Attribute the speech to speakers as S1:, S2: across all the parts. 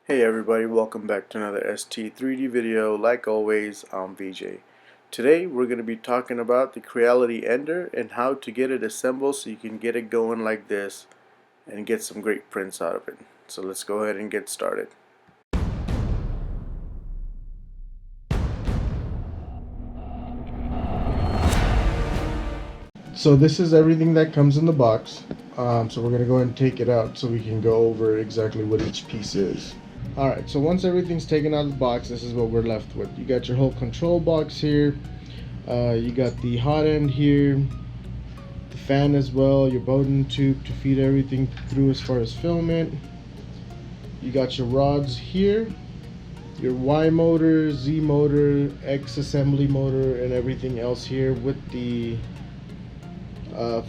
S1: Hey everybody, welcome back to another ST3D video. Like always, I'm VJ. Today we're going to be talking about the Creality Ender and how to get it assembled so you can get it going like this and get some great prints out of it. So let's go ahead and get started. So this is everything that comes in the box. So we're going to go ahead and take it out so we can go over exactly what each piece is. Alright, so once everything's taken out of the box, this is what we're left with. You got your whole control box here. You got the hot end here, the fan as well, your bowden tube to feed everything through as far as filament. You got your rods here, your Y motor, Z motor, X assembly motor, and everything else here with the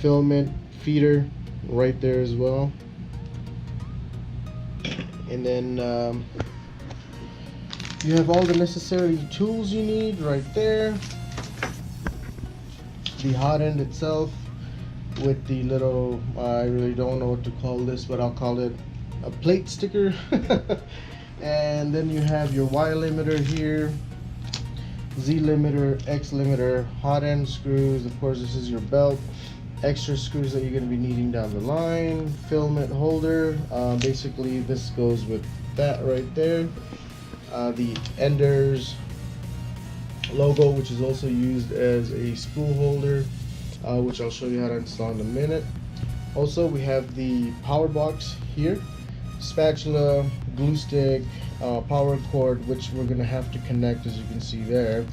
S1: filament feeder right there as well. And then you have all the necessary tools you need right there. The hot end itself with the little, I really don't know what to call this, but I'll call it a plate sticker. And then you have your Y limiter here, Z limiter, X limiter, hot end screws. Of course, this is your belt. Extra screws that you're going to be needing down the line, filament holder. Basically this goes with that right there. The Ender's logo, which is also used as a spool holder, which I'll show you how to install in a minute. Also, we have the power box here, spatula, glue stick, power cord, which we're going to have to connect, as you can see there.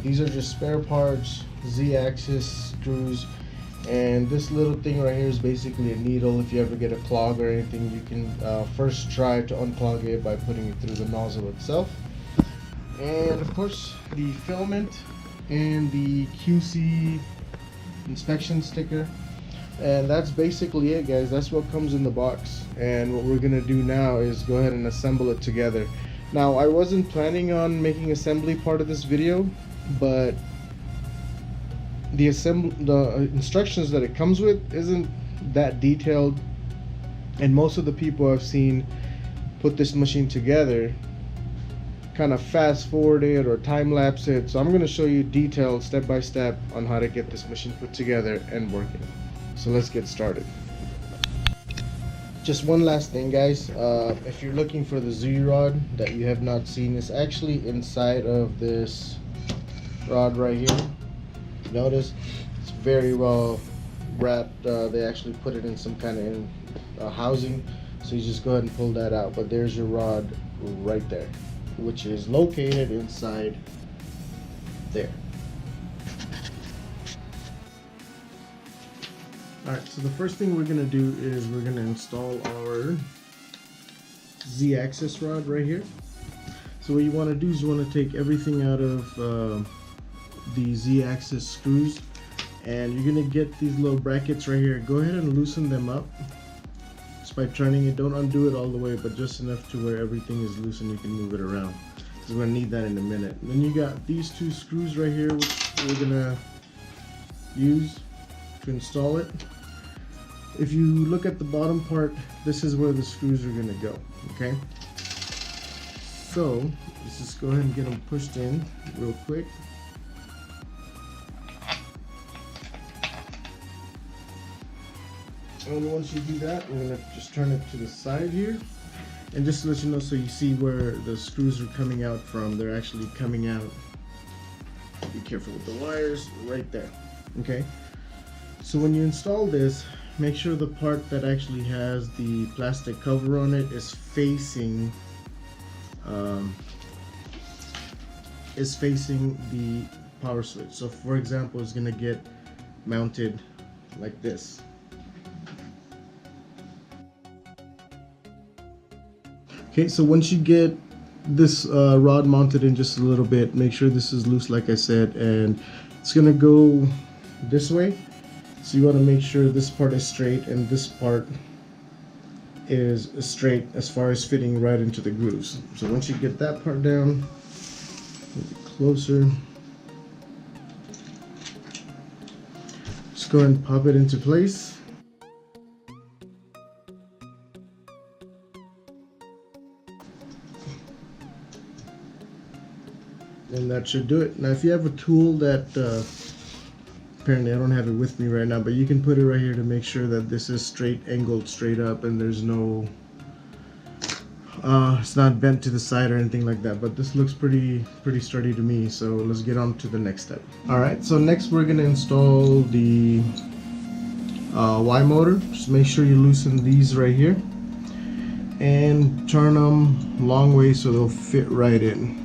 S1: These are just spare parts, Z-axis screws, and this little thing right here is basically a needle. If you ever get a clog or anything, you can first try to unclog it by putting it through the nozzle itself. And of course, the filament and the QC inspection sticker. And that's basically it, guys. That's what comes in the box. And what we're gonna do now is go ahead and assemble it together. Now, I wasn't planning on making assembly part of this video, but the instructions that it comes with isn't that detailed, and most of the people I've seen put this machine together kind of fast forward it or time lapse it. So I'm going to show you detailed step by step on how to get this machine put together and working. So let's get started. Just one last thing, guys. If you're looking for the Z rod that you have not seen, it's actually inside of this rod right here. Notice it's very well wrapped. They actually put it in some kind of housing, so you just go ahead and pull that out. But there's your rod right there, which is located inside there. Alright, so the first thing we're going to do is we're going to install our Z-axis rod right here. So what you want to do is you want to take everything out of the Z-axis screws, and you're going to get these little brackets right here. Go ahead and loosen them up just by turning it. Don't undo it all the way, but just enough to where everything is loose and you can move it around. So we're going to need that in a minute. And then you got these two screws right here, which we're going to use to install it. If you look at the bottom part, this is where the screws are going to go. Okay, so let's just go ahead and get them pushed in real quick. And once you do that, we're going to just turn it to the side here, and just to let you know, so you see where the screws are coming out from. They're actually coming out, be careful with the wires, right there. Okay, so when you install this, make sure the part that actually has the plastic cover on it is facing the power switch. So for example, it's going to get mounted like this. Okay, so once you get this rod mounted in just a little bit, make sure this is loose like I said, and it's gonna go this way. So you want to make sure this part is straight and this part is straight as far as fitting right into the grooves. So once you get that part down, move it closer, just go ahead and pop it into place. And that should do it. Now if you have a tool that apparently I don't have it with me right now, but you can put it right here to make sure that this is straight, angled straight up, and there's no it's not bent to the side or anything like that. But this looks pretty sturdy to me, so let's get on to the next step. Alright, so next we're gonna install the Y motor. Just make sure you loosen these right here and turn them long way so they'll fit right in.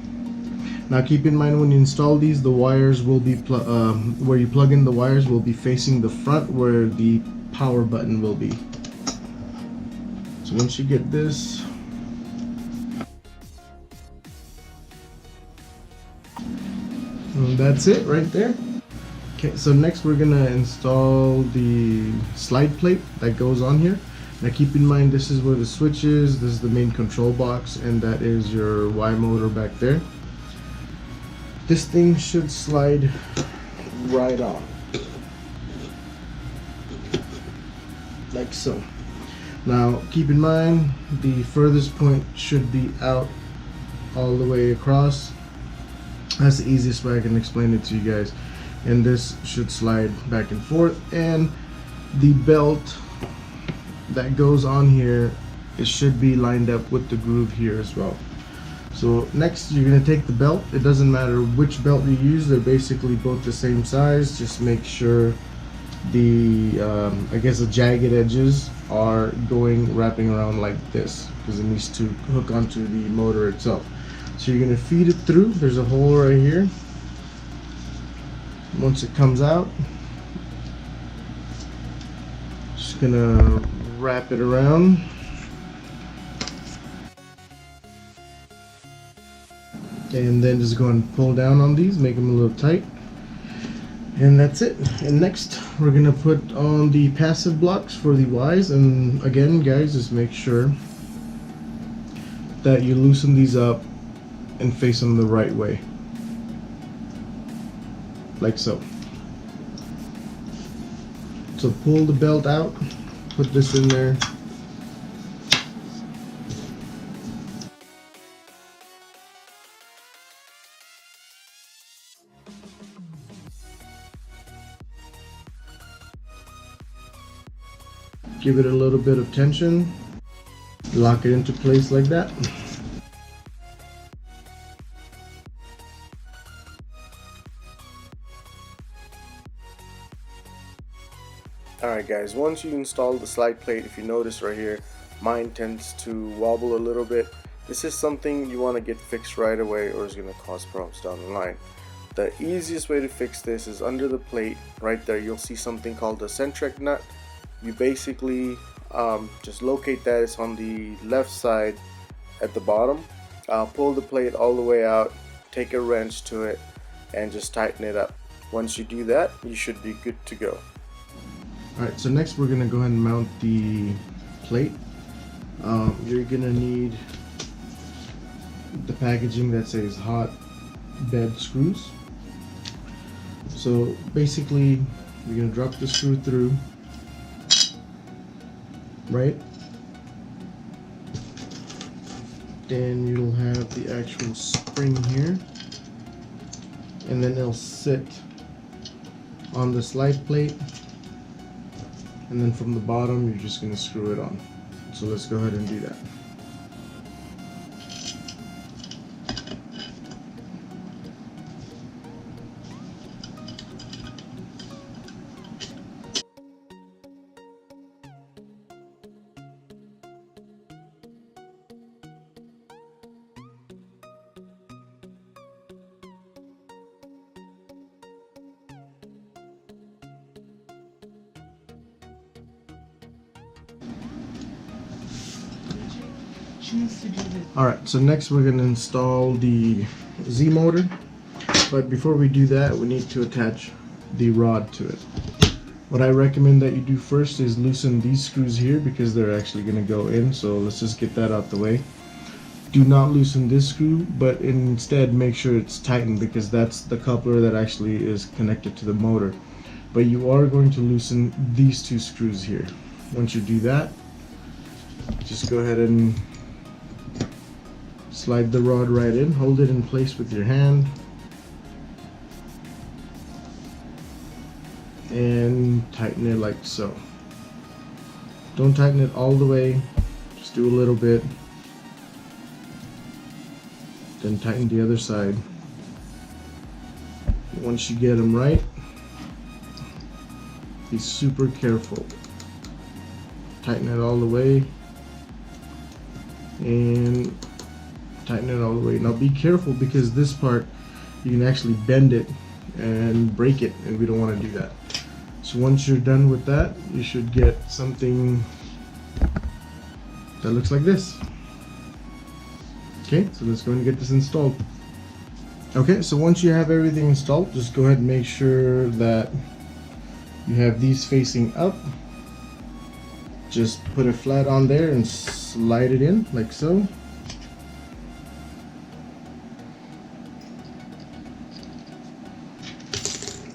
S1: Now keep in mind, when you install these, the wires will be where you plug in the wires will be facing the front, where the power button will be. So once you get this, and that's it right there. Okay, so next we're gonna install the slide plate that goes on here. Now keep in mind, this is where the switch is, this is the main control box, and that is your Y motor back there. This thing should slide right on, like so. Now keep in mind, the furthest point should be out all the way across. That's the easiest way I can explain it to you guys. And this should slide back and forth, and the belt that goes on here, it should be lined up with the groove here as well. So next you're going to take the belt. It doesn't matter which belt you use, they're basically both the same size. Just make sure the I guess the jagged edges are wrapping around like this, because it needs to hook onto the motor itself. So you're going to feed it through. There's a hole right here. Once it comes out, just going to wrap it around. And then just go and pull down on these, make them a little tight. And that's it. And next we're going to put on the passive blocks for the Ys. And again guys, just make sure that you loosen these up and face them the right way, like so. So pull the belt out, put this in there, give it a little bit of tension, lock it into place like that. Alright guys, once you install the slide plate, if you notice right here, mine tends to wobble a little bit. This is something you want to get fixed right away, or it's going to cause problems down the line. The easiest way to fix this is under the plate right there, you'll see something called the centric nut. You basically just locate that. It's on the left side at the bottom. Pull the plate all the way out, take a wrench to it, and just tighten it up. Once you do that, you should be good to go. Alright, so next we're going to go ahead and mount the plate. You're going to need the packaging that says hot bed screws. So basically you're going to drop the screw through, right? Then you'll have the actual spring here, and then it'll sit on the slide plate, and then from the bottom you're just going to screw it on. So let's go ahead and do that. Alright, so next we're going to install the Z motor, but before we do that we need to attach the rod to it. What I recommend that you do first is loosen these screws here, because they're actually going to go in, so let's just get that out the way. Do not loosen this screw, but instead make sure it's tightened, because that's the coupler that actually is connected to the motor. But you are going to loosen these two screws here. Once you do that, just go ahead and slide the rod right in, hold it in place with your hand, and tighten it like so. Don't tighten it all the way, just do a little bit, then tighten the other side. Once you get them right, be super careful. Tighten it all the way and tighten it all the way. Now be careful, because this part you can actually bend it and break it, and we don't want to do that. So once you're done with that, you should get something that looks like this. Okay, so let's go and get this installed. Okay, so once you have everything installed, just go ahead and make sure that you have these facing up. Just put it flat on there and slide it in like so.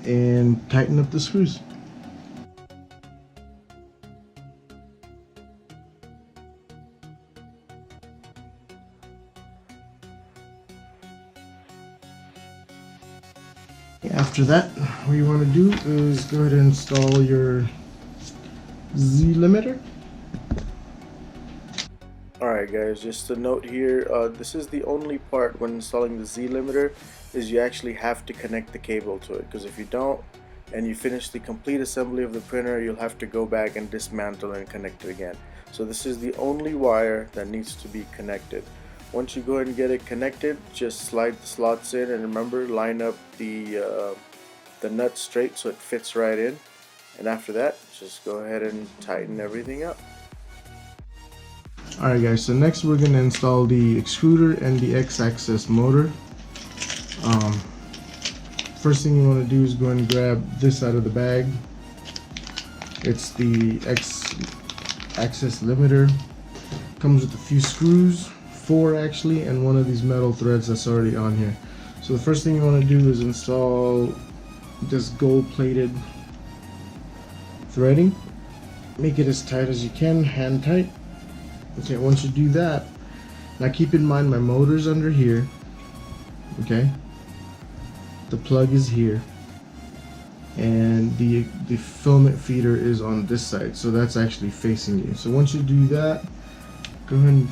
S1: And tighten up the screws. After that, what you want to do is go ahead and install your Z limiter. Alright guys, just a note here, this is the only part when installing the Z limiter is you actually have to connect the cable to it, because if you don't and you finish the complete assembly of the printer, you'll have to go back and dismantle and connect it again. So this is the only wire that needs to be connected. Once you go ahead and get it connected, just slide the slots in, and remember, line up the nut straight so it fits right in. And after that, just go ahead and tighten everything up. Alright guys, so next we're going to install the extruder and the X-axis motor. First thing you want to do is go and grab this out of the bag. It's the X-axis limiter. Comes with a few screws, 4 actually, and one of these metal threads that's already on here. So the first thing you want to do is install this gold-plated threading. Make it as tight as you can, hand tight. Okay, once you do that, now keep in mind my motor's under here. Okay, the plug is here, and the filament feeder is on this side, so that's actually facing you. So once you do that, go ahead and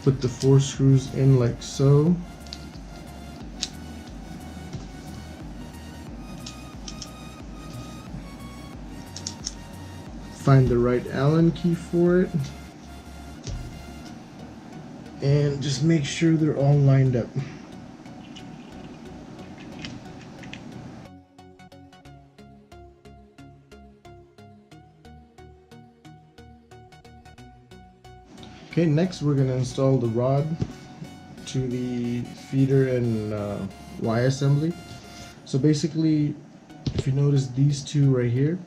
S1: put the 4 screws in like so. Find the right Allen key for it, and just make sure they're all lined up. Okay, next we're going to install the rod to the feeder and Y assembly. So basically, if you notice these two right here,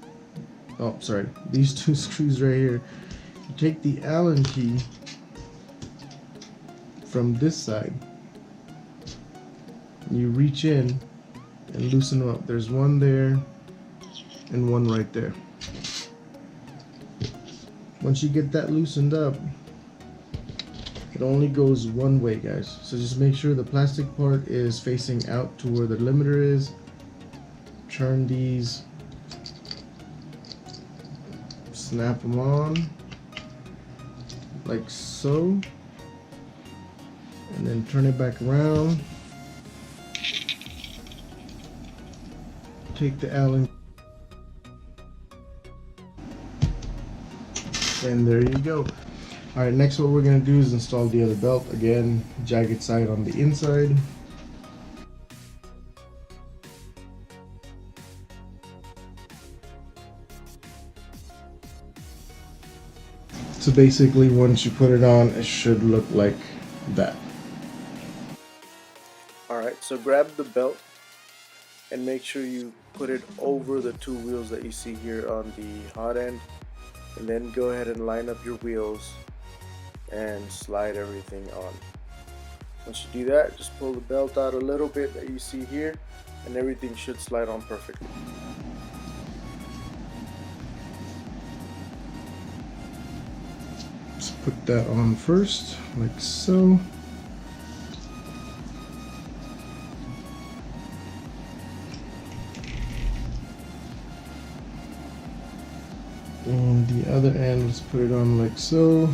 S1: oh sorry, these 2 screws right here, you take the Allen key from this side, you reach in and loosen them up. There's one there and one right there. Once you get that loosened up, it only goes one way, guys. So just make sure the plastic part is facing out to where the limiter is. Turn these, snap them on like so, and then turn it back around. Take the Allen, and there you go. Alright, next what we're going to do is install the other belt. Again, jagged side on the inside. So basically, once you put it on, it should look like that. Alright, so grab the belt and make sure you put it over the 2 wheels that you see here on the hot end, and then go ahead and line up your wheels and slide everything on. Once you do that, just pull the belt out a little bit that you see here, and everything should slide on perfectly. Just put that on first, like so. And the other end, let's put it on like so.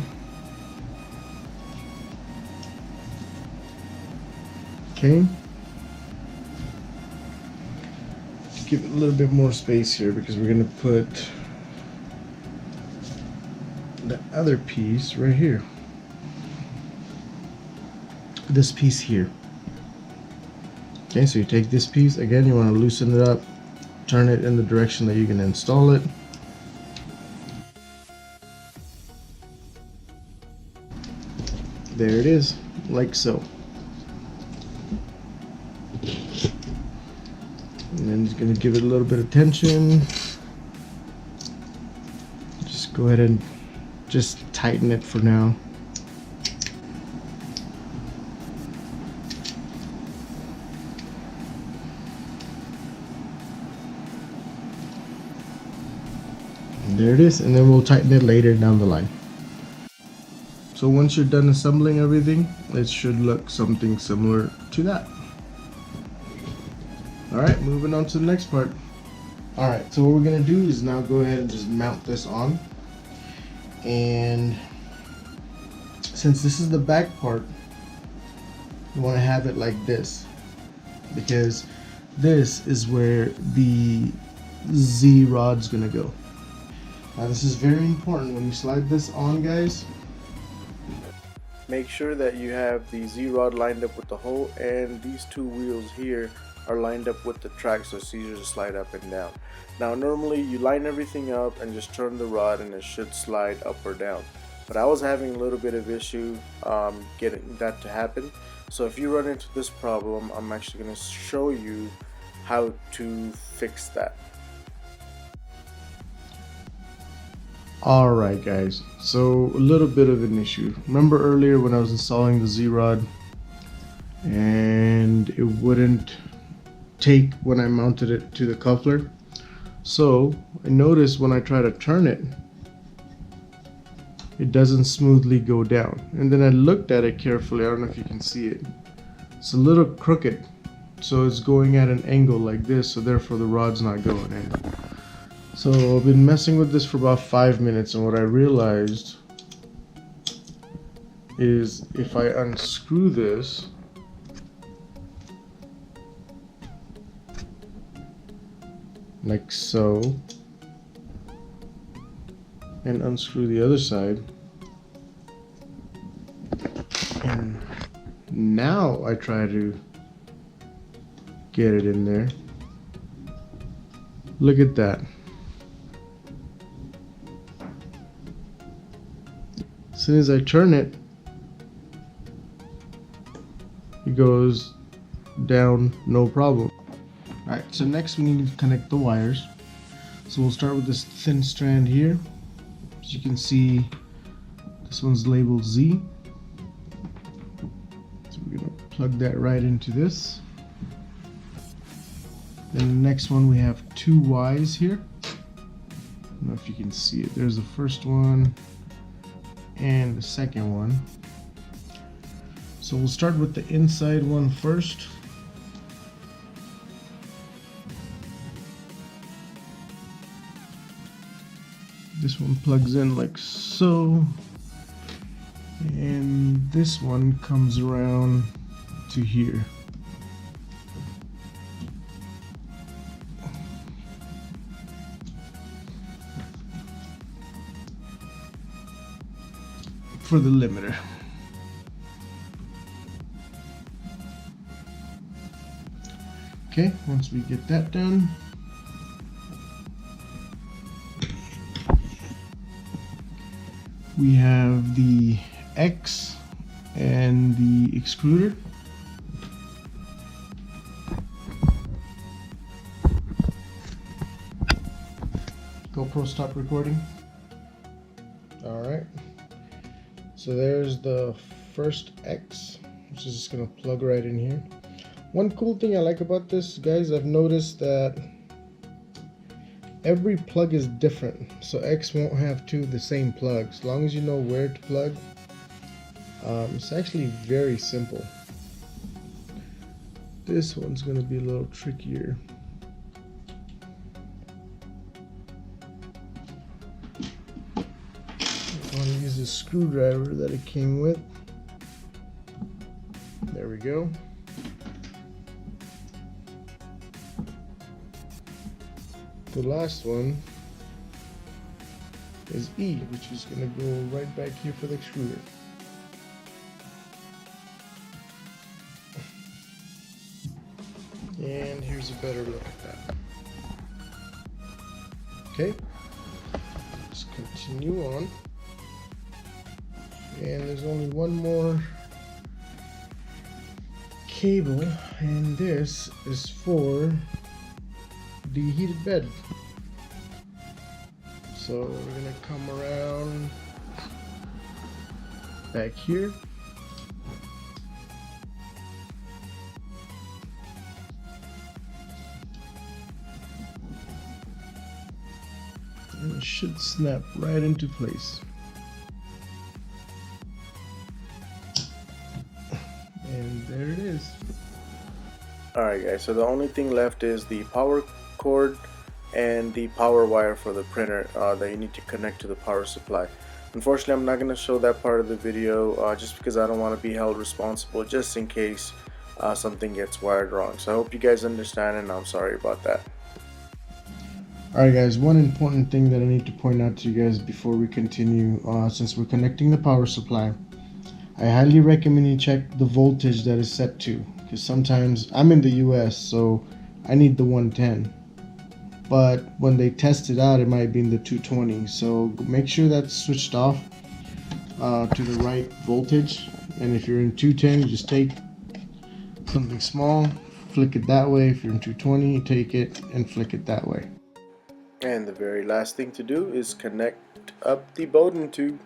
S1: Okay. Give it a little bit more space here because we're going to put the other piece right here. This piece here. Okay, so you take this piece, again you want to loosen it up, turn it in the direction that you can install it. There it is, like so. And then just going to give it a little bit of tension. Just go ahead and just tighten it for now. And there it is, and then we'll tighten it later down the line. So once you're done assembling everything, it should look something similar to that. Alright, moving on to the next part. Alright, so what we're going to do is now go ahead and just mount this on. And since this is the back part, you want to have it like this, because this is where the Z rod's going to go. Now this is very important when you slide this on, guys. Make sure that you have the Z rod lined up with the hole, and these two wheels here are lined up with the track, so it's easier to slide up and down. Now normally you line everything up and just turn the rod and it should slide up or down, but I was having a little bit of issue getting that to happen. So if you run into this problem, I'm actually going to show you how to fix that. Alright guys, so a little bit of an issue. Remember earlier when I was installing the Z-rod and it wouldn't take when I mounted it to the coupler? So I noticed when I try to turn it, it doesn't smoothly go down. And then I looked at it carefully, I don't know if you can see it. It's a little crooked, so it's going at an angle like this, so therefore the rod's not going in. So I've been messing with this for about 5 minutes, and what I realized is if I unscrew this, like so, and unscrew the other side, and now I try to get it in there. Look at that. As soon as I turn it, it goes down no problem. Alright, so next we need to connect the wires. So we'll start with this thin strand here. As you can see, this one's labeled Z. So we're going to plug that right into this. Then the next one, we have two Y's here. I don't know if you can see it. There's the first one and the second one. So we'll start with the inside one first. This one plugs in like so, and this one comes around to here. For the limiter. Okay, once we get that done, we have the X and the extruder. GoPro, stop recording. Alright. So there's the first X, which is just going to plug right in here. One cool thing I like about this, guys, I've noticed that every plug is different. So X won't have two of the same plugs. As long as you know where to plug, it's actually very simple. This one's going to be a little trickier. the screwdriver that it came with. There we go. The last one is E, which is going to go right back here for the extruder. And here's a better look at that. Okay, let's continue on. And there's only one more cable, and this is for the heated bed. So we're gonna come around back here. And it should snap right into place. And there it is. Alright guys, so the only thing left is the power cord and the power wire for the printer that you need to connect to the power supply. Unfortunately, I'm not going to show that part of the video just because I don't want to be held responsible just in case something gets wired wrong. So I hope you guys understand, and I'm sorry about that. Alright guys, one important thing that I need to point out to you guys before we continue, since we're connecting the power supply, I highly recommend you check the voltage that is set to, because sometimes I'm in the US, so I need the 110, but when they test it out, it might be in the 220. So make sure that's switched off to the right voltage. And if you're in 210, you just take something small, flick it that way. If you're in 220, you take it and flick it that way. And the very last thing to do is connect up the bowden tube.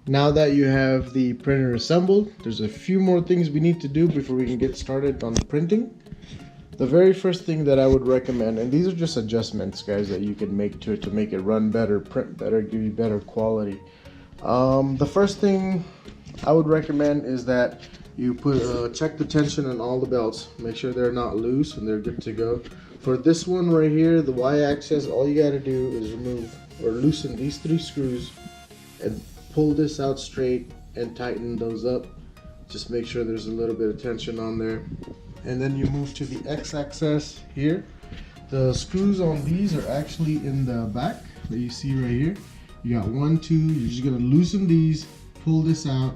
S1: Now that you have the printer assembled, there's a few more things we need to do before we can get started on the printing. The very first thing that I would recommend, and these are just adjustments guys that you can make to it to make it run better, print better, give you better quality. The first thing I would recommend is that you check the tension on all the belts, make sure they're not loose and they're good to go. For this one right here, the Y-axis, all you got to do is remove or loosen these 3 screws and pull this out straight and tighten those up. Just make sure there's a little bit of tension on there. And then you move to the X-axis here. The screws on these are actually in the back that you see right here. You got 1, 2, you're just gonna loosen these, pull this out,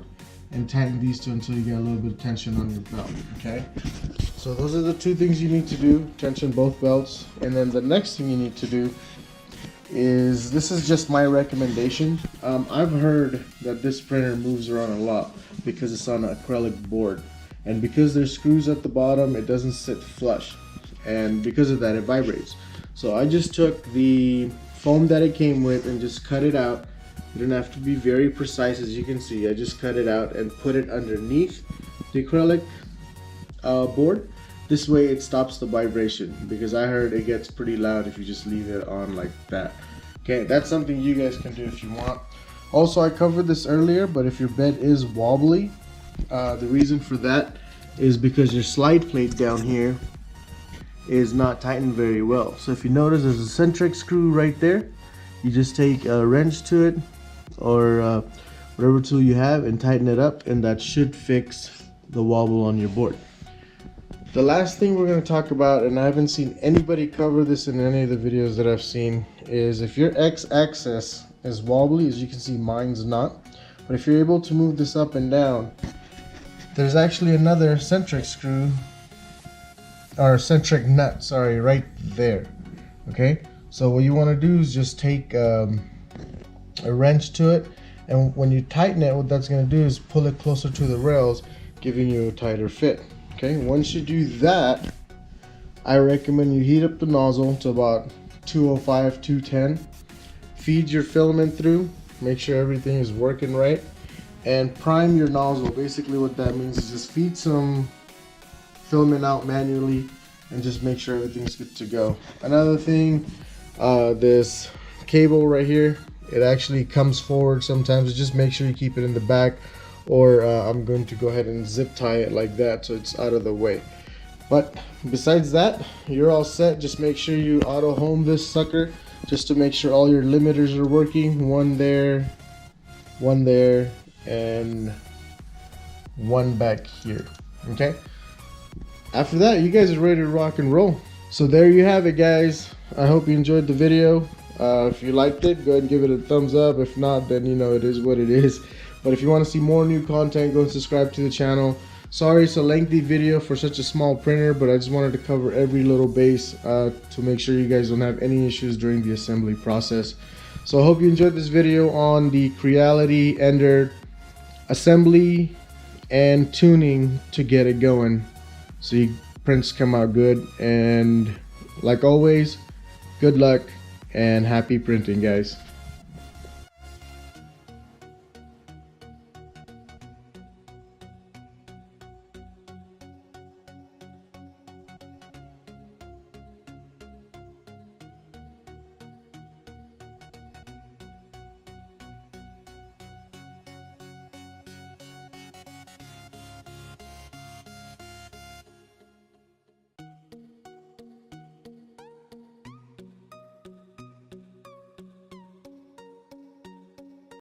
S1: and tighten these 2 until you get a little bit of tension on your belt, okay? So those are the 2 things you need to do, tension both belts. And then the next thing you need to do is, this is just my recommendation. I've heard that this printer moves around a lot because it's on an acrylic board. And because there's screws at the bottom, it doesn't sit flush. And because of that, it vibrates. So I just took the foam that it came with and just cut it out. You don't have to be very precise, as you can see. I just cut it out and put it underneath the acrylic board. This way it stops the vibration, because I heard it gets pretty loud if you just leave it on like that. Okay, that's something you guys can do if you want. Also, I covered this earlier, but if your bed is wobbly, the reason for that is because your slide plate down here is not tightened very well. So if you notice, there's a centric screw right there. You just take a wrench to it, or whatever tool you have, and tighten it up, and that should fix the wobble on your board. The last thing we're going to talk about, and I haven't seen anybody cover this in any of the videos that I've seen, is if your X-axis is wobbly, as you can see mine's not, but if you're able to move this up and down, there's actually another centric screw, or centric nut, sorry, right there. Okay, so what you want to do is just take a wrench to it, and when you tighten it, what that's going to do is pull it closer to the rails, giving you a tighter fit. Okay, once you do that, I recommend you heat up the nozzle to about 205, 210. Feed your filament through, make sure everything is working right, and prime your nozzle. Basically what that means is just feed some filament out manually and just make sure everything's good to go. Another thing, this cable right here, it actually comes forward sometimes. Just make sure you keep it in the back, or I'm going to go ahead and zip tie it like that so it's out of the way. But besides that, you're all set. Just make sure you auto home this sucker just to make sure all your limiters are working. One there, and one back here. Okay, after that you guys are ready to rock and roll. So there you have it, guys. I hope you enjoyed the video. If you liked it, go ahead and give it a thumbs up. If not, then you know it is what it is. But if you want to see more new content, go and subscribe to the channel. Sorry it's a lengthy video for such a small printer, but I just wanted to cover every little base to make sure you guys don't have any issues during the assembly process. So I hope you enjoyed this video on the Creality Ender assembly and tuning to get it going so your prints come out good. And like always, good luck and happy printing, guys.